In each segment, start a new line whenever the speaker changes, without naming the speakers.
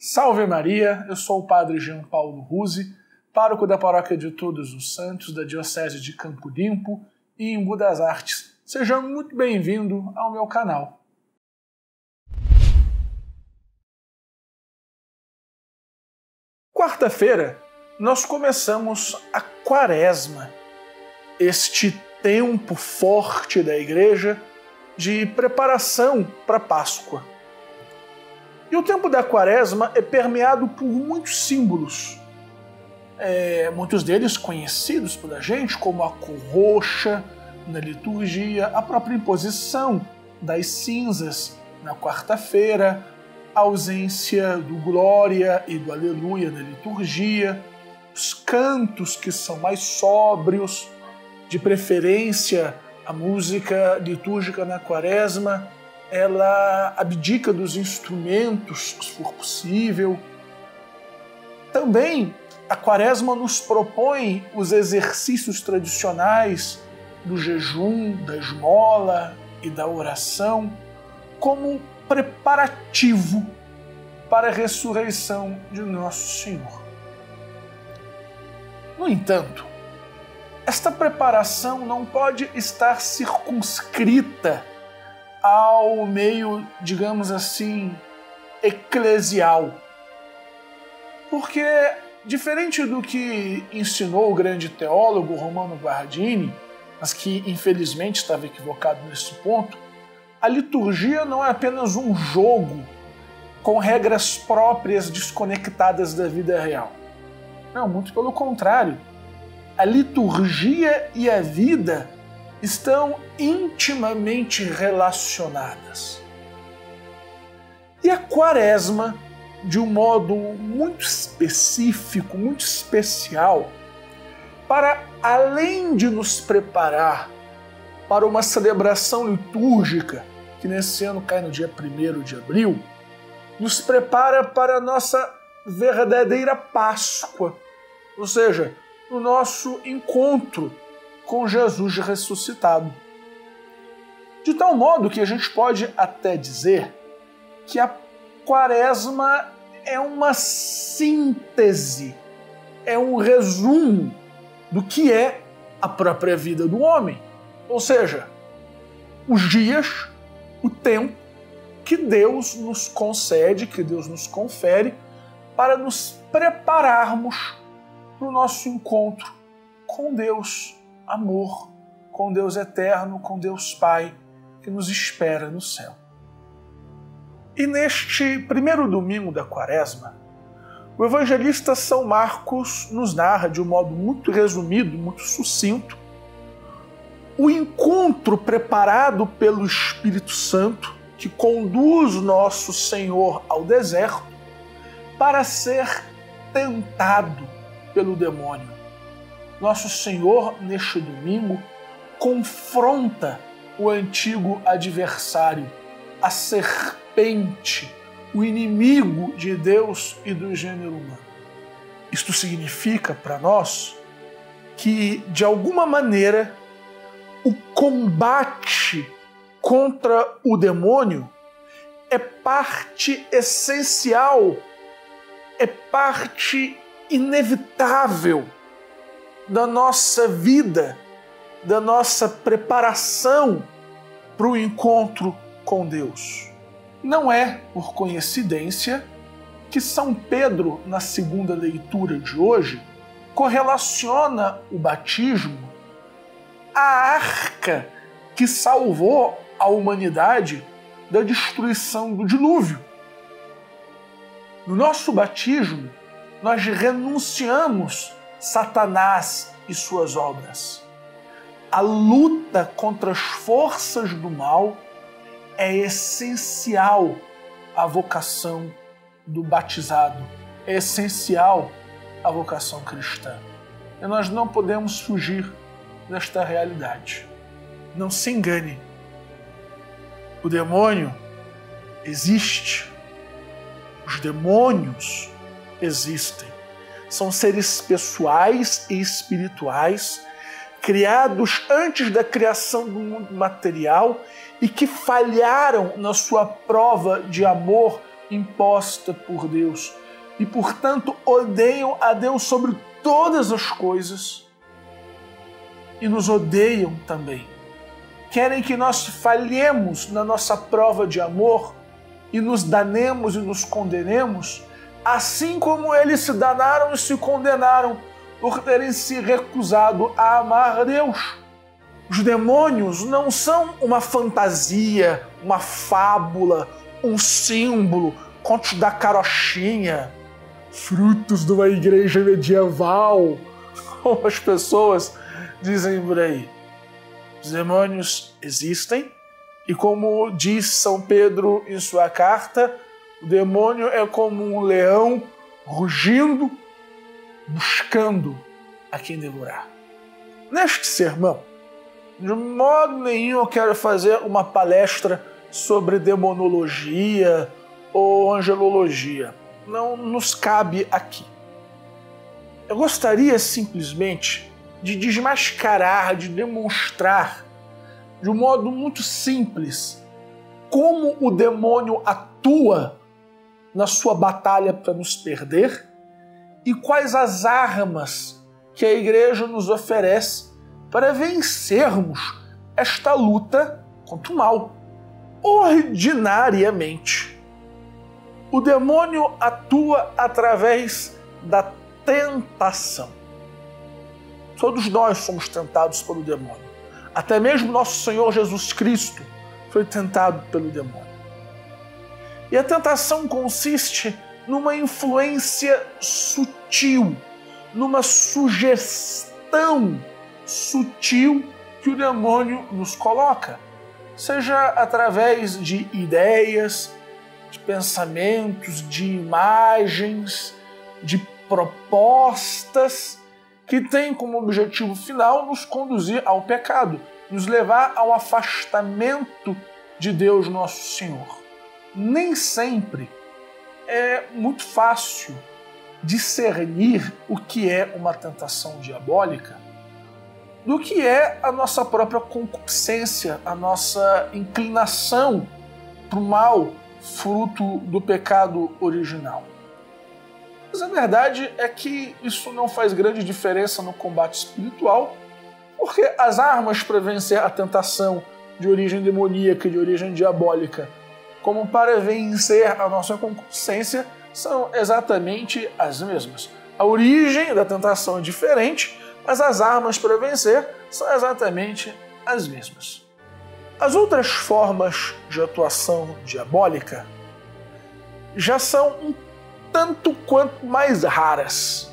Salve Maria, eu sou o Padre Jean Paulo Ruzzi, pároco da Paróquia de Todos os Santos, da Diocese de Campo Limpo e Embu das Artes. Seja muito bem-vindo ao meu canal. Quarta-feira, nós começamos a Quaresma, este tempo forte da Igreja de preparação para a Páscoa. E o tempo da Quaresma é permeado por muitos símbolos, muitos deles conhecidos pela gente, como a cor roxa na liturgia, a própria imposição das cinzas na quarta-feira, a ausência do Glória e do Aleluia na liturgia, os cantos que são mais sóbrios, de preferência a música litúrgica na Quaresma, ela abdica dos instrumentos, se for possível. Também a Quaresma nos propõe os exercícios tradicionais do jejum, da esmola e da oração como preparativo para a ressurreição de Nosso Senhor. No entanto, esta preparação não pode estar circunscrita ao meio, digamos assim, eclesial. Porque, diferente do que ensinou o grande teólogo Romano Guardini, mas que infelizmente estava equivocado nesse ponto, a liturgia não é apenas um jogo com regras próprias desconectadas da vida real. Não, muito pelo contrário. A liturgia e a vida estão intimamente relacionadas. E a Quaresma, de um modo muito específico, muito especial, para além de nos preparar para uma celebração litúrgica, que nesse ano cai no dia 1º de abril, nos prepara para a nossa verdadeira Páscoa, ou seja, o nosso encontro com Jesus ressuscitado. De tal modo que a gente pode até dizer que a Quaresma é uma síntese, é um resumo do que é a própria vida do homem. Ou seja, os dias, o tempo que Deus nos concede, que Deus nos confere para nos prepararmos para o nosso encontro com Deus, amor, com Deus eterno, com Deus Pai, que nos espera no céu. E neste primeiro domingo da Quaresma, o evangelista São Marcos nos narra de um modo muito resumido, muito sucinto, o encontro preparado pelo Espírito Santo que conduz nosso Senhor ao deserto para ser tentado pelo demônio. Nosso Senhor, neste domingo, confronta o antigo adversário, a serpente, o inimigo de Deus e do gênero humano. Isto significa para nós que, de alguma maneira, o combate contra o demônio é parte essencial, é parte inevitável da nossa vida, da nossa preparação para o encontro com Deus. Não é por coincidência que São Pedro, na segunda leitura de hoje, correlaciona o batismo à arca que salvou a humanidade da destruição do dilúvio. No nosso batismo, nós renunciamos Satanás e suas obras. A luta contra as forças do mal é essencial à vocação do batizado, é essencial à vocação cristã. E nós não podemos fugir desta realidade. Não se engane. O demônio existe. Os demônios existem. São seres pessoais e espirituais, criados antes da criação do mundo material e que falharam na sua prova de amor imposta por Deus e, portanto, odeiam a Deus sobre todas as coisas e nos odeiam também. Querem que nós falhemos na nossa prova de amor e nos danemos e nos condenemos, assim como eles se danaram e se condenaram por terem se recusado a amar a Deus. Os demônios não são uma fantasia, uma fábula, um símbolo, contos da carochinha, frutos de uma igreja medieval, como as pessoas dizem por aí. Os demônios existem e, como diz São Pedro em sua carta, o demônio é como um leão rugindo, buscando a quem devorar. Neste sermão, de modo nenhum eu quero fazer uma palestra sobre demonologia ou angelologia. Não nos cabe aqui. Eu gostaria simplesmente de desmascarar, de demonstrar de um modo muito simples como o demônio atua na sua batalha para nos perder e quais as armas que a igreja nos oferece para vencermos esta luta contra o mal. Ordinariamente, o demônio atua através da tentação. Todos nós somos tentados pelo demônio. Até mesmo nosso Senhor Jesus Cristo foi tentado pelo demônio. E a tentação consiste numa influência sutil, numa sugestão sutil que o demônio nos coloca, seja através de ideias, de pensamentos, de imagens, de propostas que têm como objetivo final nos conduzir ao pecado, nos levar ao afastamento de Deus nosso Senhor. Nem sempre é muito fácil discernir o que é uma tentação diabólica do que é a nossa própria concupiscência, a nossa inclinação para o mal, fruto do pecado original. Mas a verdade é que isso não faz grande diferença no combate espiritual, porque as armas para vencer a tentação de origem demoníaca e de origem diabólica, como para vencer a nossa concupiscência, são exatamente as mesmas. A origem da tentação é diferente, mas as armas para vencer são exatamente as mesmas. As outras formas de atuação diabólica já são um tanto quanto mais raras.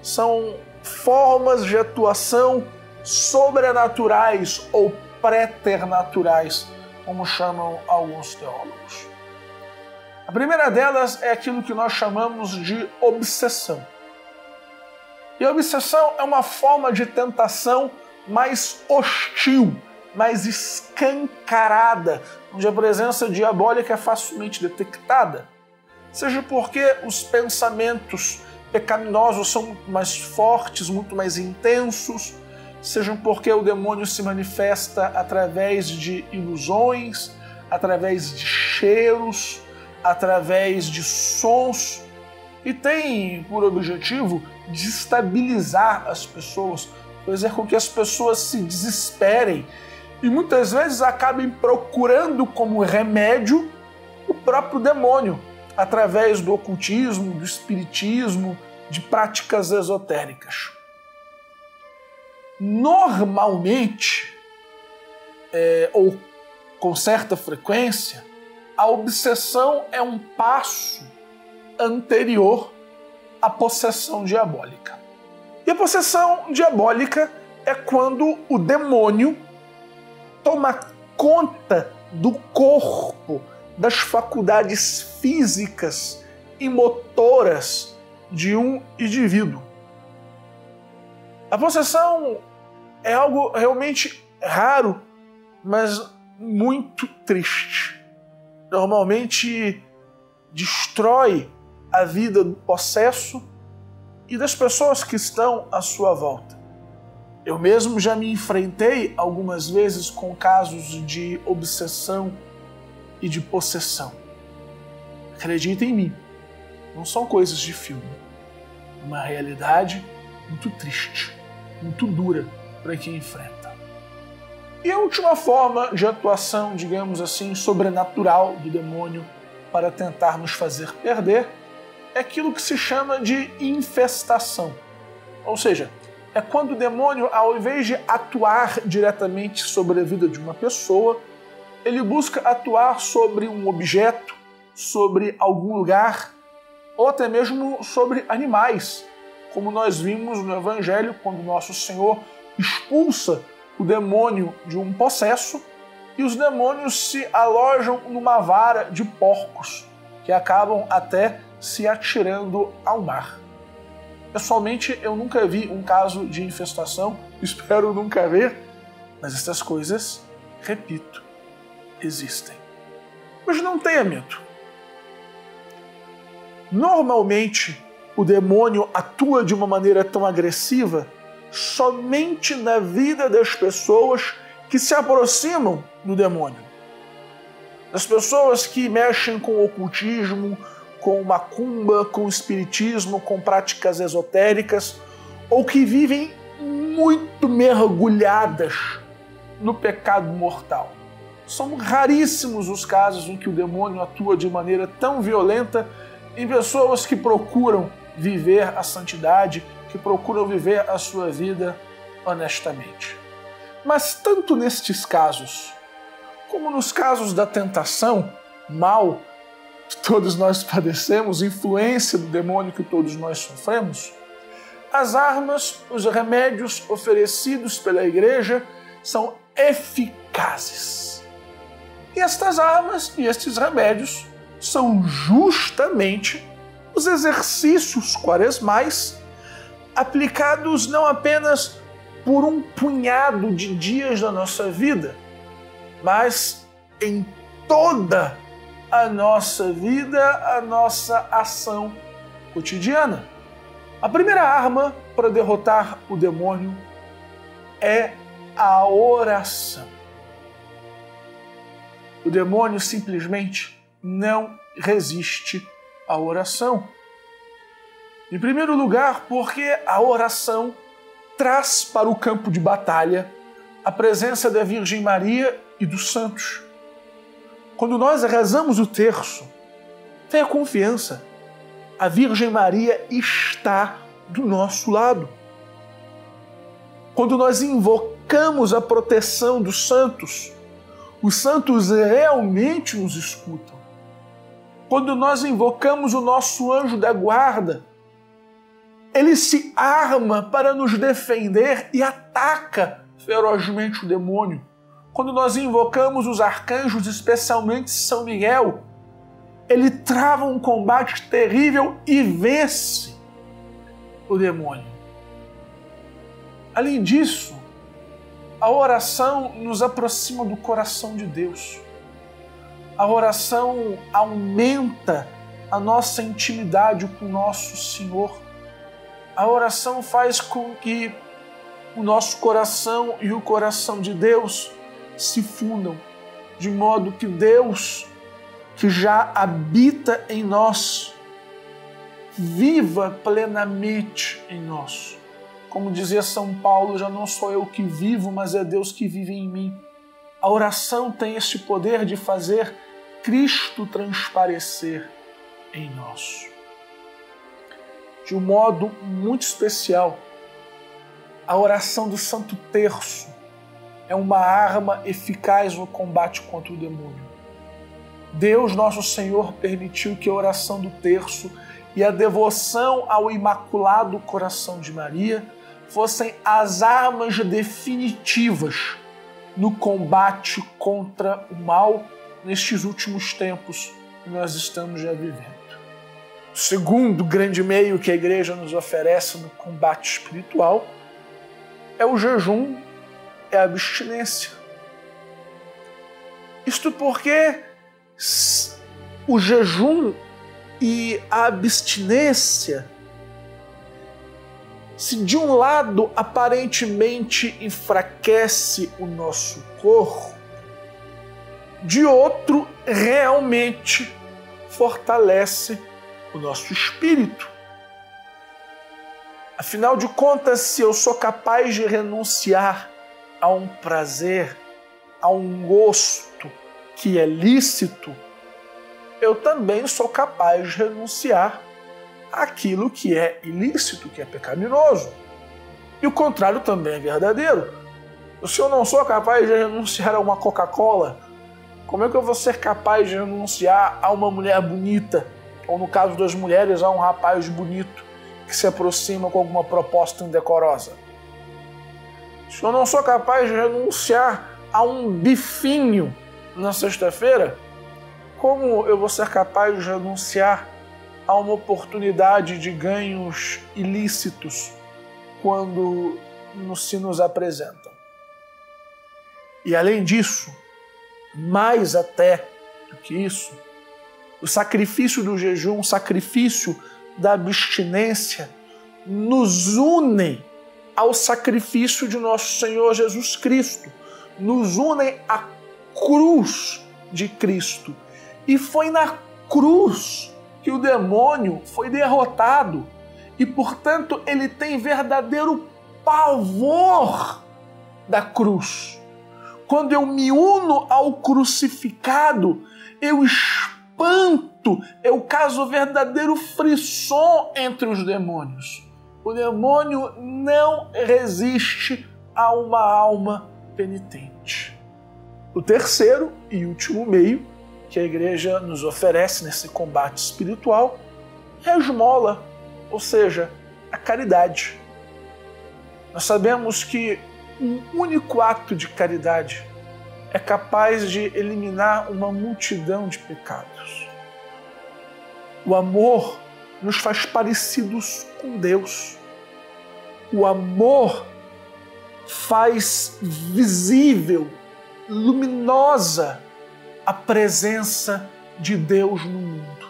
São formas de atuação sobrenaturais ou preternaturais, como chamam alguns teólogos. A primeira delas é aquilo que nós chamamos de obsessão. E a obsessão é uma forma de tentação mais hostil, mais escancarada, onde a presença diabólica é facilmente detectada. Seja porque os pensamentos pecaminosos são muito mais fortes, muito mais intensos, seja porque o demônio se manifesta através de ilusões, através de cheiros, através de sons, e tem por objetivo destabilizar as pessoas, fazer com que as pessoas se desesperem e muitas vezes acabem procurando como remédio o próprio demônio, através do ocultismo, do espiritismo, de práticas esotéricas. Normalmente, ou com certa frequência, a obsessão é um passo anterior à possessão diabólica. E a possessão diabólica é quando o demônio toma conta do corpo, das faculdades físicas e motoras de um indivíduo. A possessão é algo realmente raro, mas muito triste. Normalmente destrói a vida do possesso e das pessoas que estão à sua volta. Eu mesmo já me enfrentei algumas vezes com casos de obsessão e de possessão. Acredita em mim, não são coisas de filme. Uma realidade muito triste, muito dura para quem enfrenta. E a última forma de atuação, digamos assim, sobrenatural do demônio para tentar nos fazer perder é aquilo que se chama de infestação. Ou seja, é quando o demônio, ao invés de atuar diretamente sobre a vida de uma pessoa, ele busca atuar sobre um objeto, sobre algum lugar, ou até mesmo sobre animais, como nós vimos no Evangelho, quando nosso Senhor expulsa o demônio de um possesso e os demônios se alojam numa vara de porcos, que acabam até se atirando ao mar. Pessoalmente, eu nunca vi um caso de infestação, espero nunca ver, mas essas coisas, repito, existem. Mas não tenha medo. Normalmente, o demônio atua de uma maneira tão agressiva somente na vida das pessoas que se aproximam do demônio. Das pessoas que mexem com o ocultismo, com macumba, com espiritismo, com práticas esotéricas, ou que vivem muito mergulhadas no pecado mortal. São raríssimos os casos em que o demônio atua de maneira tão violenta em pessoas que procuram viver a santidade, que procuram viver a sua vida honestamente. Mas tanto nestes casos, como nos casos da tentação, mal que todos nós padecemos, influência do demônio que todos nós sofremos, as armas, os remédios oferecidos pela igreja são eficazes. E estas armas e estes remédios são justamente os exercícios quaresmais aplicados não apenas por um punhado de dias da nossa vida, mas em toda a nossa vida, a nossa ação cotidiana. A primeira arma para derrotar o demônio é a oração. O demônio simplesmente não resiste à oração. Em primeiro lugar, porque a oração traz para o campo de batalha a presença da Virgem Maria e dos santos. Quando nós rezamos o terço, tenha confiança, a Virgem Maria está do nosso lado. Quando nós invocamos a proteção dos santos, os santos realmente nos escutam. Quando nós invocamos o nosso anjo da guarda, ele se arma para nos defender e ataca ferozmente o demônio. Quando nós invocamos os arcanjos, especialmente São Miguel, ele trava um combate terrível e vence o demônio. Além disso, a oração nos aproxima do coração de Deus. A oração aumenta a nossa intimidade com o nosso Senhor. A oração faz com que o nosso coração e o coração de Deus se fundam, de modo que Deus, que já habita em nós, viva plenamente em nós. Como dizia São Paulo, já não sou eu que vivo, mas é Deus que vive em mim. A oração tem este poder de fazer Cristo transparecer em nós. De um modo muito especial, a oração do Santo Terço é uma arma eficaz no combate contra o demônio. Deus, nosso Senhor, permitiu que a oração do terço e a devoção ao Imaculado Coração de Maria fossem as armas definitivas no combate contra o mal nestes últimos tempos que nós estamos já vivendo. O segundo grande meio que a Igreja nos oferece no combate espiritual é o jejum, é a abstinência. Isto porque o jejum e a abstinência, se de um lado aparentemente enfraquece o nosso corpo, de outro realmente fortalece o nosso espírito. Afinal de contas, se eu sou capaz de renunciar a um prazer, a um gosto que é lícito, eu também sou capaz de renunciar àquilo que é ilícito, que é pecaminoso. E o contrário também é verdadeiro. Se eu não sou capaz de renunciar a uma Coca-Cola, como é que eu vou ser capaz de renunciar a uma mulher bonita? Ou no caso das mulheres, a um rapaz bonito que se aproxima com alguma proposta indecorosa? Se eu não sou capaz de renunciar a um bifinho na sexta-feira, como eu vou ser capaz de renunciar a uma oportunidade de ganhos ilícitos quando se nos apresentam? E além disso, mais até do que isso, o sacrifício do jejum, o sacrifício da abstinência, nos unem ao sacrifício de nosso Senhor Jesus Cristo, nos unem à cruz de Cristo. E foi na cruz que o demônio foi derrotado e, portanto, ele tem verdadeiro pavor da cruz. Quando eu me uno ao crucificado, eu espanto, eu causo verdadeiro frisson entre os demônios. O demônio não resiste a uma alma penitente. O terceiro e último meio que a igreja nos oferece nesse combate espiritual é a esmola, ou seja, a caridade. Nós sabemos que um único ato de caridade é capaz de eliminar uma multidão de pecados. O amor nos faz parecidos com Deus. O amor faz visível, luminosa a presença de Deus no mundo.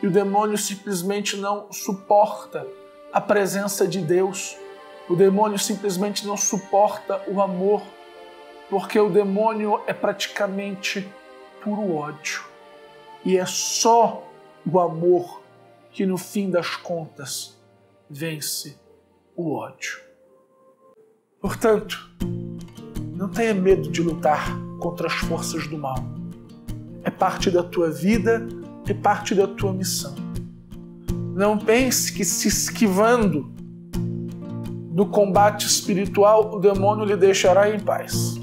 E o demônio simplesmente não suporta a presença de Deus. O demônio simplesmente não suporta o amor, porque o demônio é praticamente puro ódio. E é só o amor que, no fim das contas, vence o ódio. Portanto, não tenha medo de lutar contra as forças do mal. É parte da tua vida, é parte da tua missão. Não pense que se esquivando do combate espiritual, o demônio lhe deixará em paz.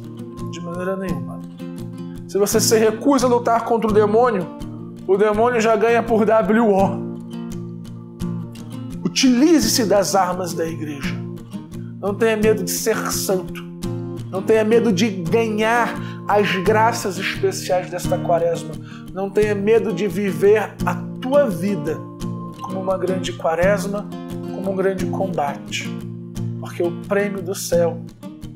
De maneira nenhuma. Se você se recusa a lutar contra o demônio já ganha por WO. Utilize-se das armas da igreja. Não tenha medo de ser santo. Não tenha medo de ganhar as graças especiais desta quaresma. Não tenha medo de viver a tua vida como uma grande quaresma, como um grande combate. Porque o prêmio do céu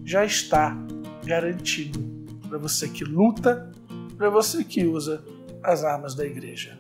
já está garantido para você que luta, para você que usa as armas da igreja.